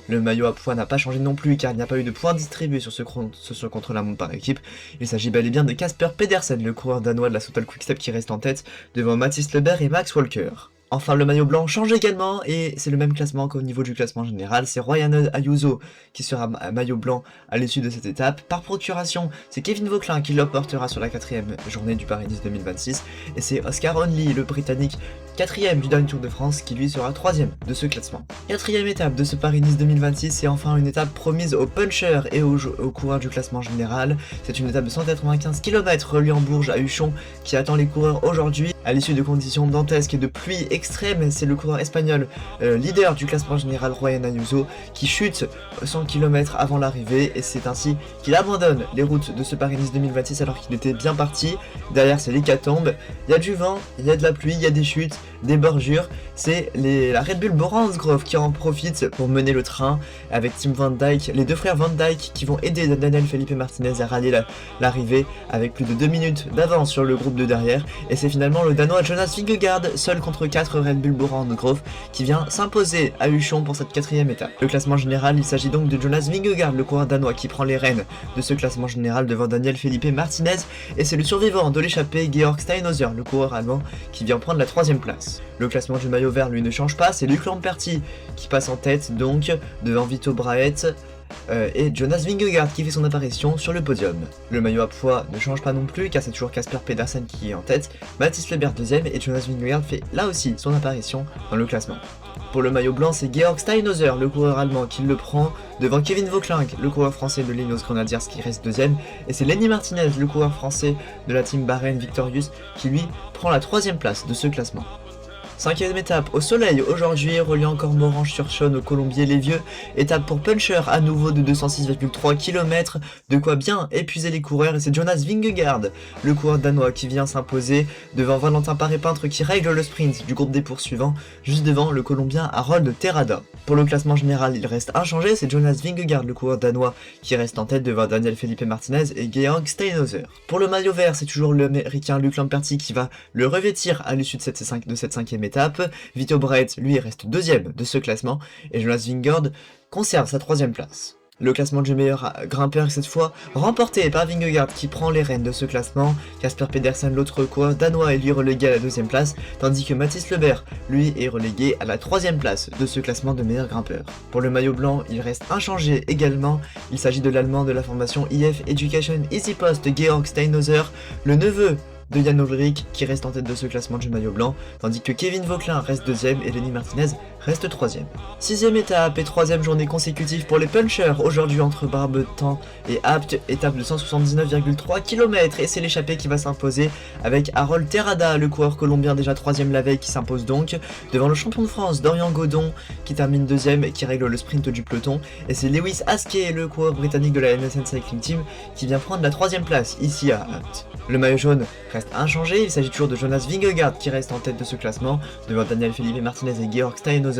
A: Le maillot à poids n'a pas changé non plus car il n'y a pas eu de points distribués sur ce contre-la-montre par équipe. Il s'agit bel et bien de Kasper Pedersen, le coureur danois de la Soudal Quick-Step, qui reste en tête devant Mathis Lebert et Max Walker. Enfin, le maillot blanc change également et c'est le même classement qu'au niveau du classement général. C'est Juan Ayuso qui sera maillot blanc à l'issue de cette étape. Par procuration, c'est Kevin Vauquelin qui l'emportera sur la 4ème journée du Paris-Nice 2026. Et c'est Oscar Onley, le britannique, 4ème du dernier Tour de France, qui lui sera 3ème de ce classement. 4ème étape de ce Paris-Nice 2026, et enfin une étape promise aux punchers et aux coureurs du classement général. C'est une étape de 195 km reliant Bourges à Huchon qui attend les coureurs aujourd'hui. À l'issue de conditions dantesques et de pluie extrême, c'est le coureur espagnol leader du classement général Juan Ayuso qui chute 100 km avant l'arrivée, et c'est ainsi qu'il abandonne les routes de ce Paris-Nice 2026 alors qu'il était bien parti. Derrière, c'est l'hécatombe, il y a du vent, il y a de la pluie, il y a des chutes, des bordures. C'est la Red Bull Boransgrove qui en profite pour mener le train avec Tim Van Dijk, les deux frères Van Dijk qui vont aider Daniel Felipe Martinez à rallier l'arrivée avec plus de 2 minutes d'avance sur le groupe de derrière, et c'est finalement le Danois Jonas Vingegaard, seul contre 4 Red Bull Boransgrove, qui vient s'imposer à Huchon pour cette 4ème étape. Le classement général, il s'agit donc de Jonas Vingegaard, le coureur danois, qui prend les rênes de ce classement général devant Daniel Felipe Martinez, et c'est le survivant de l'échappée Georg Steinhauser, le coureur allemand, qui vient prendre la 3ème place. Le classement du maillot vert, lui, ne change pas, c'est Luc Lamperti qui passe en tête donc devant Vito Braet et Jonas Vingegaard qui fait son apparition sur le podium. Le maillot à poids ne change pas non plus car c'est toujours Kasper Pedersen qui est en tête, Mathis Lebert 2ème, et Jonas Vingegaard fait là aussi son apparition dans le classement. Pour le maillot blanc, c'est Georg Steinhauser, le coureur allemand, qui le prend devant Kevin Vauquelin, le coureur français de l'Ineos Grenadiers, qui reste 2ème, et c'est Lenny Martinez, le coureur français de la team Bahrain Victorious, qui lui prend la 3ème place de ce classement. 5e étape au soleil aujourd'hui, reliant Cormoranche-sur-Saône au Colombier-les-Vieux. Étape pour Puncher à nouveau de 206,3 km, de quoi bien épuiser les coureurs, et c'est Jonas Vingegaard, le coureur danois qui vient s'imposer devant Valentin Paré-Peintre qui règle le sprint du groupe des poursuivants, juste devant le Colombien Harold Terrada. Pour le classement général, il reste inchangé, c'est Jonas Vingegaard, le coureur danois, qui reste en tête devant Daniel Felipe Martinez et Georg Steinhauser. Pour le maillot vert, c'est toujours l'américain Luc Lamperti qui va le revêtir à l'issue de cette 5e étape. Vito Braet, lui, reste 2e de ce classement, et Jonas Vingegaard conserve sa 3e place. Le classement du meilleur grimpeur est cette fois remporté par Vingegaard qui prend les rênes de ce classement. Casper Pedersen, l'autre coureur danois, est lui relégué à la 2e place, tandis que Mathis Lebert, lui, est relégué à la 3e place de ce classement de meilleur grimpeur. Pour le maillot blanc, il reste inchangé également. Il s'agit de l'allemand de la formation IF Education EasyPost, Georg Steinhauser, le neveu de Jan Ullrich qui reste en tête de ce classement du maillot blanc, tandis que Kevin Vauquelin reste 2e et Lenny Martinez reste 3e. 6e étape et 3e journée consécutive pour les punchers, aujourd'hui entre Barbetan et Apt, étape de 179,3 km, et c'est l'échappée qui va s'imposer avec Harold Terrada, le coureur colombien déjà 3e la veille qui s'impose donc, devant le champion de France Dorian Godon qui termine 2e et qui règle le sprint du peloton, et c'est Lewis Haskell, le coureur britannique de la MSN Cycling Team, qui vient prendre la 3e place ici à Apt. Le maillot jaune reste inchangé, il s'agit toujours de Jonas Vingegaard qui reste en tête de ce classement, devant Daniel Felipe Martinez et Georg Steinhauser.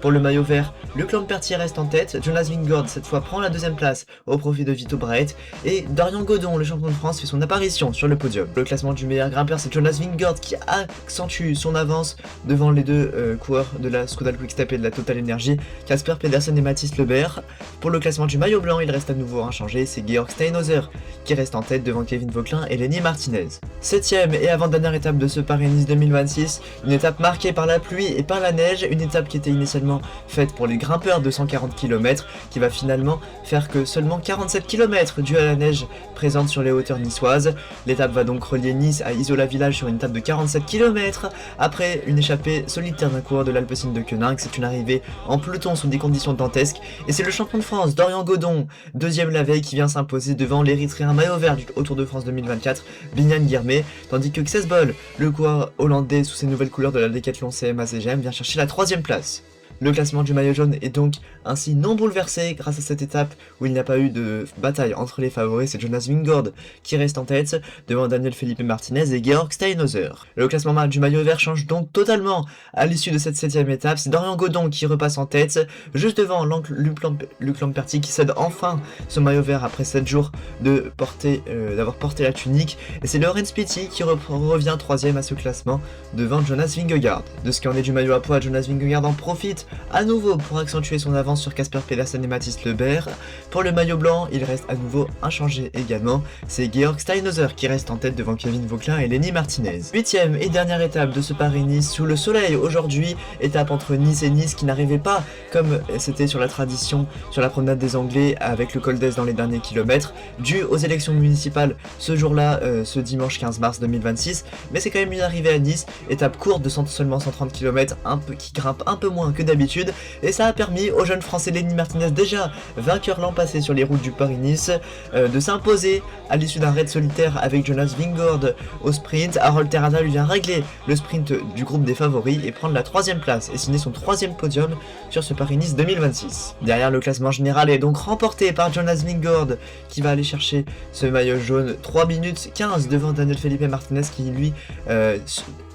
A: Pour le maillot vert, Luc Lamperti reste en tête, Jonas Vingegaard cette fois prend la 2e place au profit de Vito Braet, et Dorian Godon, le champion de France, fait son apparition sur le podium. Le classement du meilleur grimpeur, c'est Jonas Vingegaard qui accentue son avance devant les deux coureurs de la Skodal Quick-Step et de la Total Energy, Casper Pedersen et Mathis Lebert. Pour le classement du maillot blanc, il reste à nouveau inchangé, c'est Georg Steinhauser qui reste en tête devant Kevin Vauquelin et Lenny Martinez. 7e et avant-dernière étape de ce Paris-Nice 2026, une étape marquée par la pluie et par la neige, une étape qui était initialement faite pour les grimpeurs de 140 km, qui va finalement faire que seulement 47 km dû à la neige présente sur les hauteurs niçoises. L'étape va donc relier Nice à Isola Village sur une étape de 47 km, après une échappée solitaire d'un coureur de l'Alpecin de Koenig. C'est une arrivée en peloton sous des conditions dantesques, et c'est le champion de France Dorian Godon, 2e la veille, qui vient s'imposer devant l'Érythréen maillot vert au Tour de France 2024, Biniam Girmay, tandis que Xes Bol, le coureur hollandais sous ses nouvelles couleurs de la Decathlon CMA CGM, vient chercher la 3e place. Le classement du maillot jaune est donc ainsi non bouleversé grâce à cette étape où il n'y a pas eu de bataille entre les favoris. C'est Jonas Vingegaard qui reste en tête devant Daniel Felipe Martinez et Georg Steinhauser. Le classement du maillot vert change donc totalement à l'issue de cette 7e étape. C'est Dorian Godon qui repasse en tête, juste devant Luc Lamperti qui cède enfin son maillot vert après 7 jours d'avoir porté la tunique. Et c'est Laurens Petty qui revient 3e à ce classement devant Jonas Vingegaard. De ce qui en est du maillot à poids, Jonas Vingegaard en profite à nouveau pour accentuer son avance sur Casper Pedersen et Mathis Lebert. Pour le maillot blanc, il reste à nouveau inchangé également, c'est Georg Steinhauser qui reste en tête devant Kevin Vauquelin et Lenny Martinez. 8e et dernière étape de ce Paris-Nice sous le soleil aujourd'hui, étape entre Nice et Nice qui n'arrivait pas comme c'était sur la tradition sur la promenade des Anglais avec le col d'Est dans les derniers kilomètres, dû aux élections municipales ce jour-là, ce dimanche 15 mars 2026, mais c'est quand même une arrivée à Nice, étape courte de seulement 130 km, qui grimpe un peu moins que d'habitude, et ça a permis au jeune français Lenny Martinez, déjà vainqueur l'an passé sur les routes du Paris-Nice, de s'imposer à l'issue d'un raid solitaire avec Jonas Vingegaard au sprint. Harold Terrada lui vient régler le sprint du groupe des favoris et prendre la 3e place et signer son 3e podium sur ce Paris-Nice 2026. Derrière, le classement général est donc remporté par Jonas Vingegaard qui va aller chercher ce maillot jaune 3 minutes 15 devant Daniel Felipe Martinez qui lui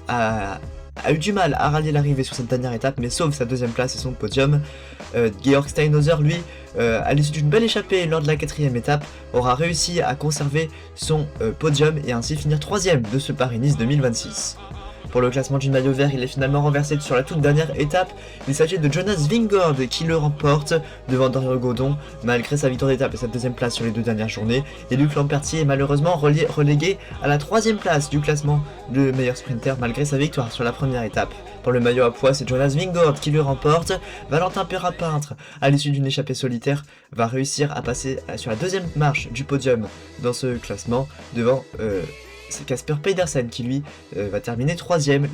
A: a eu du mal à rallier l'arrivée sur cette dernière étape, mais sauve sa 2e place et son podium. Georg Steinhauser, lui, à l'issue d'une belle échappée lors de la 4e étape, aura réussi à conserver son podium et ainsi finir 3e de ce Paris-Nice 2026. Pour le classement du maillot vert, il est finalement renversé sur la toute dernière étape. Il s'agit de Jonas Vingegaard qui le remporte devant Dorian Godon, malgré sa victoire d'étape et sa 2e place sur les 2 dernières journées. Et Luc Lamperti est malheureusement relégué à la 3e place du classement de meilleur sprinter malgré sa victoire sur la première étape. Pour le maillot à poids, c'est Jonas Vingegaard qui le remporte. Valentin Paré-Peintre, à l'issue d'une échappée solitaire, va réussir à passer sur la 2e marche du podium dans ce classement devant c'est Casper Pedersen qui lui va terminer 3e,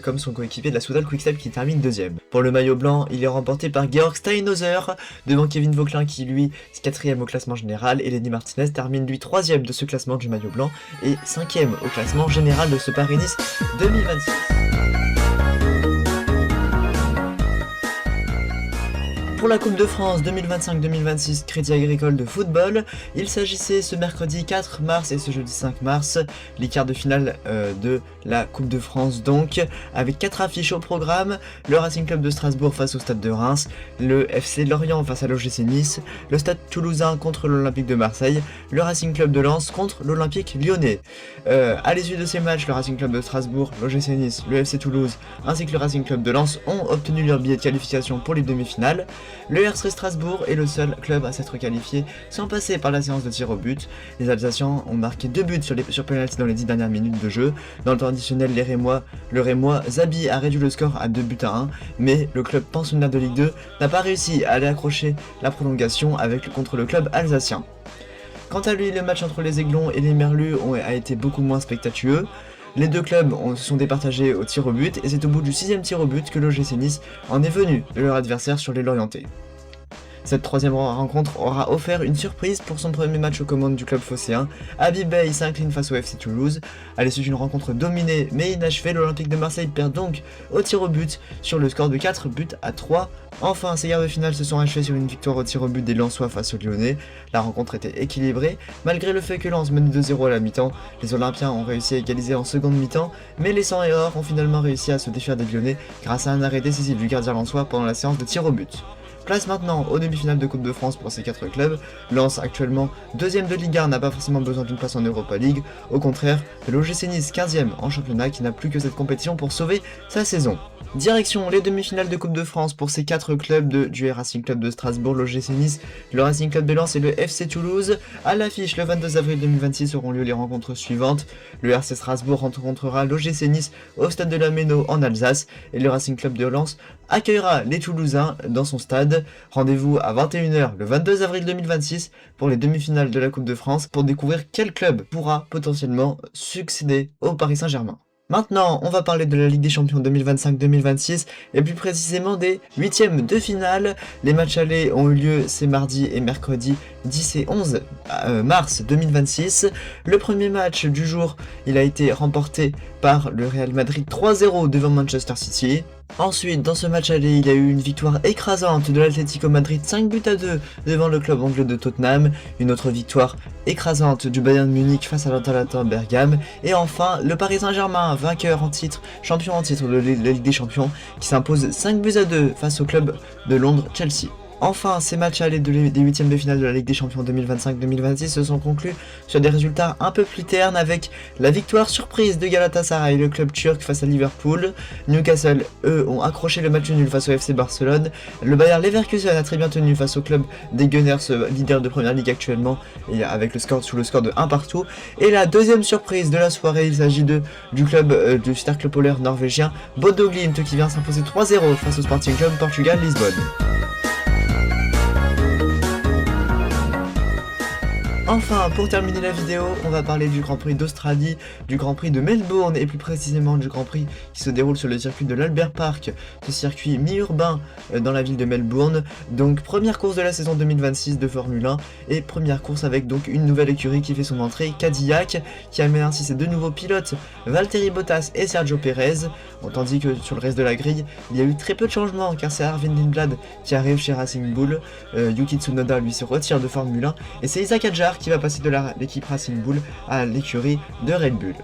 A: comme son coéquipier de la Soudal Quick-Step qui termine 2e. Pour le maillot blanc, il est remporté par Georg Steinhauser devant Kevin Vauquelin qui lui est 4e au classement général, et Lenny Martinez termine lui 3e de ce classement du maillot blanc et 5e au classement général de ce Paris-Nice 2026. Pour la Coupe de France 2025-2026 Crédit Agricole de football, il s'agissait ce mercredi 4 mars et ce jeudi 5 mars, les quarts de finale de la Coupe de France donc, avec 4 affiches au programme, le Racing Club de Strasbourg face au Stade de Reims, le FC Lorient face à l'OGC Nice, le Stade Toulousain contre l'Olympique de Marseille, le Racing Club de Lens contre l'Olympique Lyonnais. À l'issue de ces matchs, le Racing Club de Strasbourg, l'OGC Nice, le FC Toulouse ainsi que le Racing Club de Lens ont obtenu leur billet de qualification pour les demi-finales. Le RC Strasbourg est le seul club à s'être qualifié sans passer par la séance de tir au but. Les Alsaciens ont marqué 2 buts sur penalty dans les 10 dernières minutes de jeu. Dans le temps additionnel, le Rémois Zabi a réduit le score à 2 buts à 1, mais le club pensionnaire de Ligue 2 n'a pas réussi à aller accrocher la prolongation contre le club alsacien. Quant à lui, le match entre les Aiglons et les Merlus a été beaucoup moins spectactueux. Les deux clubs se sont départagés au tir au but et c'est au bout du 6ème tir au but que l'OGC Nice en est venu de leur adversaire sur les Lorientais. Cette troisième rencontre aura offert une surprise pour son premier match aux commandes du club phocéen. Habib Beye s'incline face au FC Toulouse. À l'issue d'une rencontre dominée mais inachevée, l'Olympique de Marseille perd donc au tir au but sur le score de 4 buts à 3. Enfin, ces quarts de finale se sont achevés sur une victoire au tir au but des Lensois face aux Lyonnais. La rencontre était équilibrée, malgré le fait que Lens menait 2-0 à la mi-temps. Les Olympiens ont réussi à égaliser en seconde mi-temps, mais les 100 et or ont finalement réussi à se défaire des Lyonnais grâce à un arrêt décisif du gardien lensois pendant la séance de tir au but. Place maintenant aux demi-finales de Coupe de France pour ces 4 clubs. Lens, actuellement 2ème de Ligue 1, n'a pas forcément besoin d'une place en Europa League. Au contraire, l'OGC Nice 15ème en championnat qui n'a plus que cette compétition pour sauver sa saison. Direction les demi-finales de Coupe de France pour ces 4 clubs du Racing Club de Strasbourg, l'OGC Nice, le Racing Club de Lens et le FC Toulouse. À l'affiche, le 22 avril 2026 auront lieu les rencontres suivantes. Le RC Strasbourg rencontrera l'OGC Nice au stade de la Méno en Alsace et le Racing Club de Lens accueillera les Toulousains dans son stade. Rendez-vous à 21h le 22 avril 2026 pour les demi-finales de la Coupe de France pour découvrir quel club pourra potentiellement succéder au Paris Saint-Germain. Maintenant, on va parler de la Ligue des Champions 2025-2026 et plus précisément des 8e de finale. Les matchs allés ont eu lieu ces mardi et mercredi 10 et 11 mars 2026. Le premier match du jour, il a été remporté par le Real Madrid 3-0 devant Manchester City. Ensuite, dans ce match aller, il y a eu une victoire écrasante de l'Atlético Madrid 5 buts à 2 devant le club anglais de Tottenham. Une autre victoire écrasante du Bayern Munich face à l'Atalanta Bergame. Et enfin, le Paris Saint-Germain, vainqueur en titre, champion en titre de la Ligue des Champions, qui s'impose 5 buts à 2 face au club de Londres, Chelsea. Enfin, ces matchs allés des 8e de finale de la Ligue des Champions 2025-2026 se sont conclus sur des résultats un peu plus ternes avec la victoire surprise de Galatasaray, le club turc face à Liverpool. Newcastle, eux, ont accroché le match nul face au FC Barcelone. Le Bayer Leverkusen a très bien tenu face au club des Gunners, leader de Première Ligue actuellement, et avec sous le score de 1 partout. Et la deuxième surprise de la soirée, il s'agit du club du Cercle polaire norvégien, Bodo Glimt, qui vient s'imposer 3-0 face au Sporting Club Portugal Lisbonne. Enfin, pour terminer la vidéo, on va parler du Grand Prix d'Australie, du Grand Prix de Melbourne et plus précisément du Grand Prix qui se déroule sur le circuit de l'Albert Park, ce circuit mi-urbain dans la ville de Melbourne. Donc première course de la saison 2026 de Formule 1 et première course avec donc une nouvelle écurie qui fait son entrée, Cadillac, qui amène ainsi ses 2 nouveaux pilotes, Valtteri Bottas et Sergio Perez, tandis que sur le reste de la grille, il y a eu très peu de changements car c'est Arvind Lindblad qui arrive chez Racing Bull, Yuki Tsunoda lui se retire de Formule 1 et c'est Isaac Hadjar qui va passer de l'équipe Racing Bull à l'écurie de Red Bull.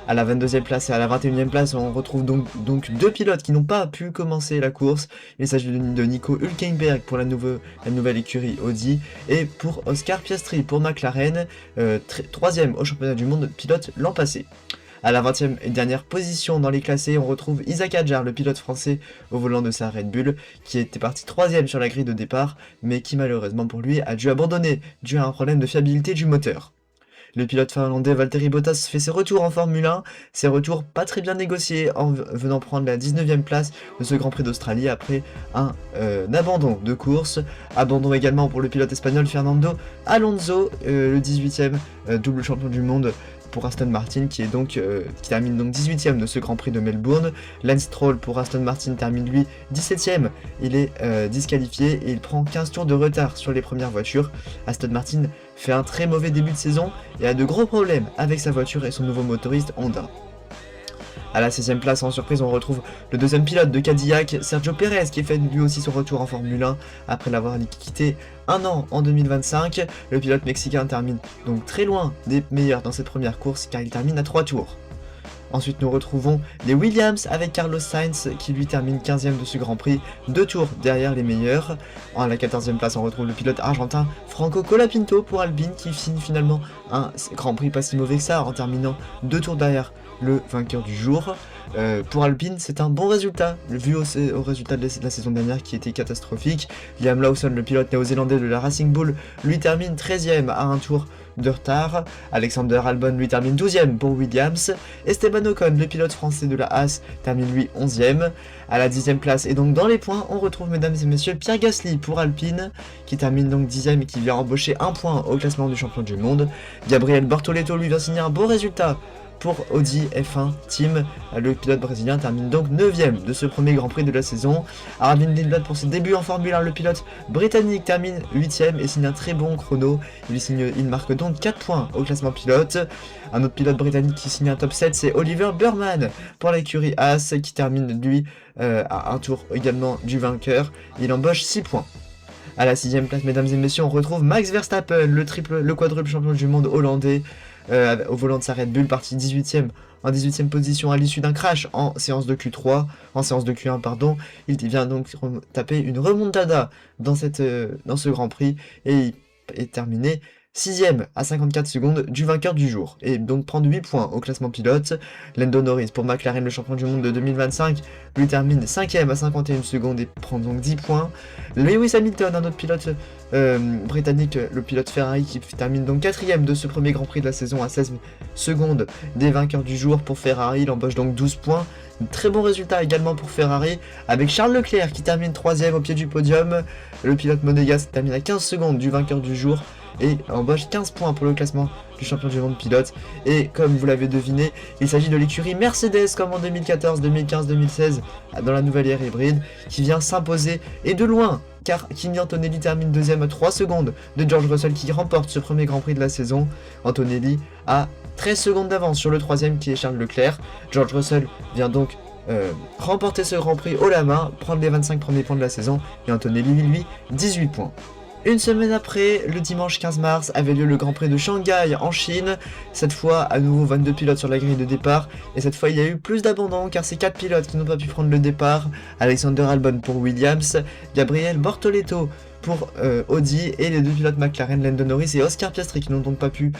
A: À la 22e place et à la 21e place, on retrouve donc 2 pilotes qui n'ont pas pu commencer la course. Il s'agit de Nico Hülkenberg pour la nouvelle écurie Audi et pour Oscar Piastri pour McLaren, 3e au championnat du monde pilote l'an passé. À la 20e et dernière position dans les classés, on retrouve Isaac Hadjar, le pilote français au volant de sa Red Bull, qui était parti 3e sur la grille de départ, mais qui malheureusement pour lui a dû abandonner dû à un problème de fiabilité du moteur. Le pilote finlandais Valtteri Bottas fait ses retours en Formule 1, ses retours pas très bien négociés en venant prendre la 19e place de ce Grand Prix d'Australie après un abandon de course. Abandon également pour le pilote espagnol Fernando Alonso, le 18e double champion du monde pour Aston Martin qui termine donc 18ème de ce Grand Prix de Melbourne. Lance Stroll pour Aston Martin termine lui 17ème, il est disqualifié et il prend 15 tours de retard sur les premières voitures. Aston Martin fait un très mauvais début de saison et a de gros problèmes avec sa voiture et son nouveau motoriste Honda. À la 16e place, en surprise, on retrouve le deuxième pilote de Cadillac, Sergio Pérez, qui fait lui aussi son retour en Formule 1 après l'avoir quitté un an en 2025. Le pilote mexicain termine donc très loin des meilleurs dans cette première course car il termine à 3 tours. Ensuite, nous retrouvons les Williams avec Carlos Sainz qui lui termine 15e de ce Grand Prix, 2 tours derrière les meilleurs. À la 14e place, on retrouve le pilote argentin Franco Colapinto pour Alpine qui signe finalement un Grand Prix pas si mauvais que ça en terminant 2 tours derrière le vainqueur du jour. Pour Alpine, c'est un bon résultat, vu au résultat de la saison dernière qui était catastrophique. Liam Lawson, le pilote néo-zélandais de la Racing Bull, lui termine 13e à un tour de retard. Alexander Albon lui termine 12e pour Williams. Esteban Ocon, le pilote français de la Haas, termine lui 11e. À la 10e place et donc dans les points, on retrouve mesdames et messieurs Pierre Gasly pour Alpine, qui termine donc 10e et qui vient embaucher un point au classement du champion du monde. Gabriel Bortoleto lui vient signer un beau résultat pour Audi F1 Team. Le pilote brésilien termine donc 9e de ce premier Grand Prix de la saison. Arvin Lindblad pour ses débuts en Formule 1, le pilote britannique termine 8e et signe un très bon chrono. Il marque donc 4 points au classement pilote. Un autre pilote britannique qui signe un top 7, c'est Oliver Burman pour l'écurie Haas, qui termine lui à un tour également du vainqueur. Il embauche 6 points. À la 6e place, mesdames et messieurs, on retrouve Max Verstappen, le quadruple champion du monde hollandais, au volant de sa Red Bull, parti 18e en 18e position à l'issue d'un crash en séance de Q1 pardon. Il vient donc taper une remontada dans ce Grand Prix et est terminé 6e à 54 secondes du vainqueur du jour, et donc prendre 8 points au classement pilote. Lando Norris pour McLaren, le champion du monde de 2025, lui termine 5e à 51 secondes et prend donc 10 points. Lewis Hamilton, un autre pilote britannique, le pilote Ferrari, qui termine donc 4e de ce premier Grand Prix de la saison à 16 secondes des vainqueurs du jour pour Ferrari. Il embauche donc 12 points. Très bon résultat également pour Ferrari, avec Charles Leclerc qui termine 3e au pied du podium. Le pilote monégasque termine à 15 secondes du vainqueur du jour et embauche 15 points pour le classement du champion du monde pilote. Et comme vous l'avez deviné, il s'agit de l'écurie Mercedes, comme en 2014, 2015, 2016, dans la nouvelle ère hybride, qui vient s'imposer, et de loin, car Kimi Antonelli termine 2e à 3 secondes de George Russell qui remporte ce premier Grand Prix de la saison. Antonelli a 13 secondes d'avance sur le 3e qui est Charles Leclerc. George Russell vient donc remporter ce Grand Prix haut la main, prendre les 25 premiers points de la saison, et Antonelli lui 18 points. Une semaine après, le dimanche 15 mars, avait lieu le Grand Prix de Shanghai en Chine. Cette fois, à nouveau 22 pilotes sur la grille de départ. Et cette fois, il y a eu plus d'abandon car c'est 4 pilotes qui n'ont pas pu prendre le départ. Alexander Albon pour Williams, Gabriel Bortoleto pour Audi et les deux pilotes McLaren, Lando Norris et Oscar Piastri, qui n'ont donc pas pu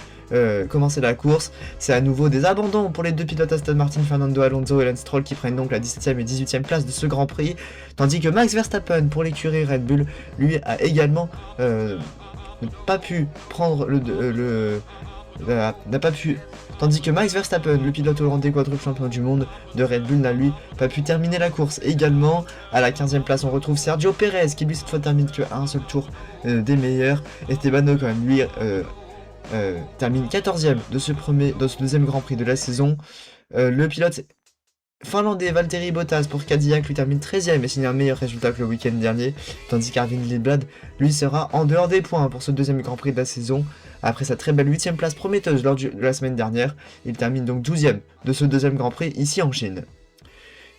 A: commencer la course. C'est à nouveau des abandons pour les deux pilotes Aston Martin, Fernando Alonso et Lance Stroll, qui prennent donc la 17e et 18e place de ce Grand Prix, tandis que Max Verstappen pour l'écurie Red Bull, lui, a également pas pu prendre tandis que Max Verstappen, le pilote hollandais quadruple champion du monde de Red Bull, n'a lui pas pu terminer la course. Également, à la 15e place, on retrouve Sergio Pérez, qui lui cette fois termine qu'à un seul tour des meilleurs. Esteban Ocon, lui, termine 14e de ce deuxième Grand Prix de la saison. Le pilote finlandais Valtteri Bottas pour Cadillac lui termine 13e et signe un meilleur résultat que le week-end dernier, tandis qu'Arvin Lindblad lui sera en dehors des points pour ce deuxième Grand Prix de la saison. Après sa très belle 8e place prometteuse lors de la semaine dernière, il termine donc 12e de ce deuxième Grand Prix ici en Chine.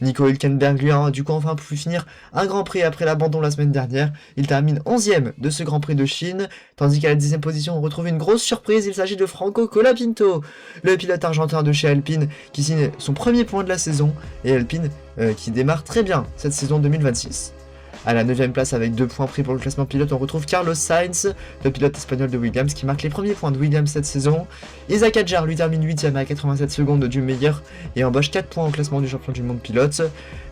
A: Nico Hülkenberg lui a du coup enfin pu finir un Grand Prix après l'abandon la semaine dernière. Il termine 11e de ce Grand Prix de Chine, tandis qu'à la 10e position on retrouve une grosse surprise, il s'agit de Franco Colapinto, le pilote argentin de chez Alpine, qui signe son premier point de la saison, et Alpine qui démarre très bien cette saison 2026. À la 9e place avec 2 points pris pour le classement pilote, on retrouve Carlos Sainz, le pilote espagnol de Williams, qui marque les premiers points de Williams cette saison. Isaac Hadjar lui termine 8e à 87 secondes du meilleur et embauche 4 points au classement du champion du monde pilote.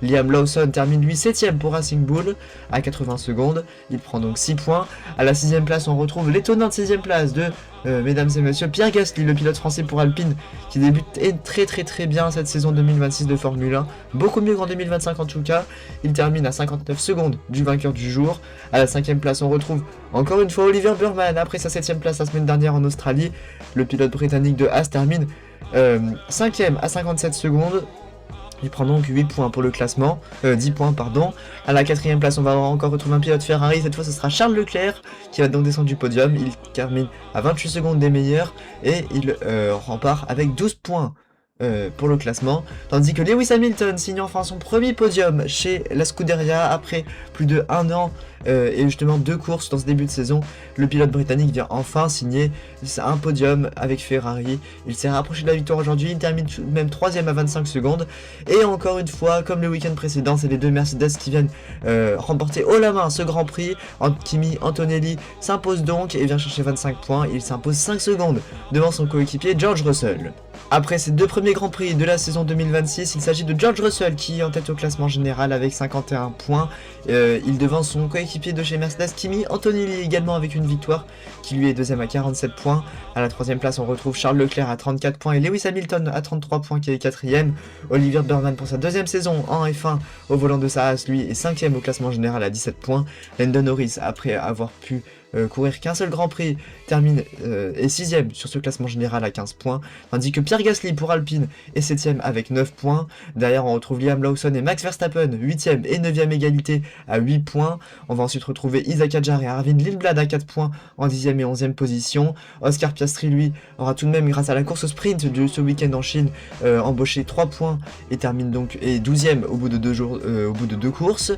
A: Liam Lawson termine lui 7e pour Racing Bull à 80 secondes, il prend donc 6 points. À la 6e place, on retrouve l'étonnante 6e place de mesdames et messieurs, Pierre Gasly, le pilote français pour Alpine, qui débute très bien cette saison 2026 de Formule 1, beaucoup mieux qu'en 2025 en tout cas. Il termine à 59 secondes du vainqueur du jour. À la 5e place, on retrouve encore une fois Oliver Burman, après sa 7e place la semaine dernière en Australie. Le pilote britannique de Haas termine 5e à 57 secondes. Il prend donc 8 points pour le classement, 10 points pardon. À la 4e place, on va encore retrouver un pilote Ferrari, cette fois ce sera Charles Leclerc qui va donc descendre du podium. Il termine à 28 secondes des meilleurs et il repart avec 12 points pour le classement, tandis que Lewis Hamilton signe enfin son premier podium chez la Scuderia après plus de 1 an et justement 2 courses dans ce début de saison. Le pilote britannique vient enfin signer un podium avec Ferrari. Il s'est rapproché de la victoire aujourd'hui, il termine même 3ème à 25 secondes. Et encore une fois, comme le week-end précédent, c'est les deux Mercedes qui viennent remporter haut la main ce Grand Prix. Kimi Antonelli s'impose donc et vient chercher 25 points. Il s'impose 5 secondes devant son coéquipier George Russell. Après ces deux premiers Grands Prix de la saison 2026, il s'agit de George Russell qui est en tête au classement général avec 51 points. Il devance son coéquipier de chez Mercedes, Kimi Antonelli, également avec une victoire, qui lui est deuxième à 47 points. À la troisième place, on retrouve Charles Leclerc à 34 points et Lewis Hamilton à 33 points qui est quatrième. Oliver Burman pour sa deuxième saison en F1 au volant de sa Haas, lui est cinquième au classement général à 17 points. Lando Norris, après avoir pu courir qu'un seul Grand Prix, termine est 6ème sur ce classement général à 15 points, tandis que Pierre Gasly pour Alpine est 7ème avec 9 points. Derrière on retrouve Liam Lawson et Max Verstappen 8ème et 9ème égalité à 8 points. On va ensuite retrouver Isaac Hadjar et Arvind Lindblad à 4 points en 10ème et 11ème position. Oscar Piastri lui aura tout de même, grâce à la course au sprint de ce week-end en Chine, embauché 3 points et termine donc 12ème au bout de 2 courses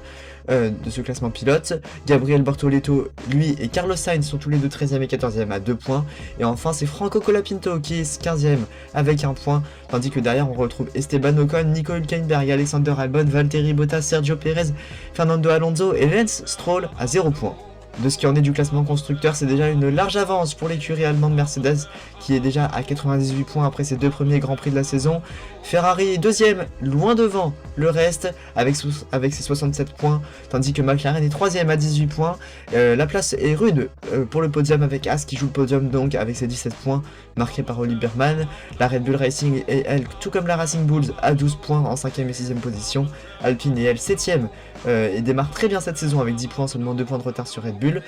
A: de ce classement pilote. Gabriel Bortoleto lui et Carlos Sainz sont tous les deux 13ème et 14ème à 2 points. Et enfin c'est Franco Colapinto qui est 15ème avec 1 point, tandis que derrière on retrouve Esteban Ocon, Nico Hülkenberg, Alexander Albon, Valtteri Bottas, Sergio Perez, Fernando Alonso et Lance Stroll à 0 points. De ce qui en est du classement constructeur, c'est déjà une large avance pour l'écurie allemande Mercedes qui est déjà à 98 points après ses deux premiers Grands Prix de la saison. Ferrari est deuxième, loin devant le reste avec ses 67 points, tandis que McLaren est troisième à 18 points. La place est rude pour le podium avec Haas qui joue le podium donc avec ses 17 points marqués par Oli Berman. La Red Bull Racing est elle, tout comme la Racing Bulls, à 12 points en 5ème et 6ème position. Alpine est elle 7ème et démarre très bien cette saison avec 10 points, seulement 2 points de retard sur Red Bull.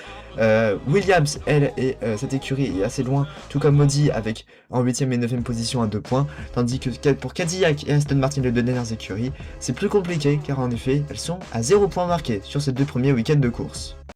A: Williams, elle, et cette écurie est assez loin, tout comme Audi avec en 8ème et 9ème position à 2 points, tandis que pour Cadillac et Aston Martin, les deux dernières écuries, c'est plus compliqué car en effet elles sont à 0 points marqués sur ces deux premiers week-ends de course.